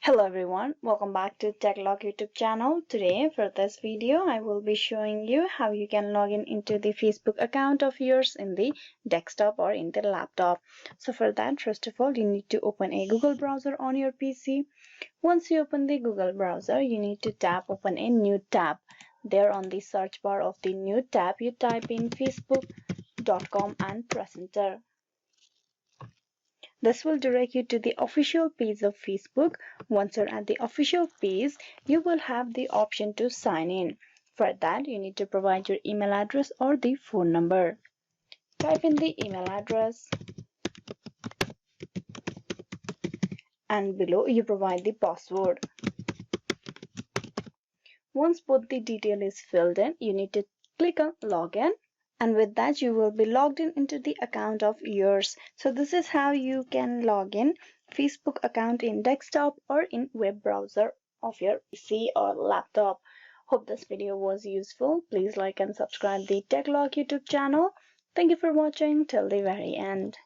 Hello everyone, welcome back to TechLog YouTube channel. Today for this video I will be showing you how you can log in into the Facebook account of yours in the desktop or in the laptop. So for that, first of all, you need to open a Google browser on your PC. Once you open the Google browser, you need to open a new tab. There on the search bar of the new tab, you type in facebook.com and press enter. This will direct you to the official page of Facebook. Once you're at the official page, you will have the option to sign in. For that, you need to provide your email address or the phone number. Type in the email address and below you provide the password. Once both the detail is filled in, you need to click on login. And with that, you will be logged in into the account of yours. So this is how you can log in Facebook account in desktop or in web browser of your PC or laptop. Hope this video was useful. Please like and subscribe the TechLog YouTube channel. Thank you for watching till the very end.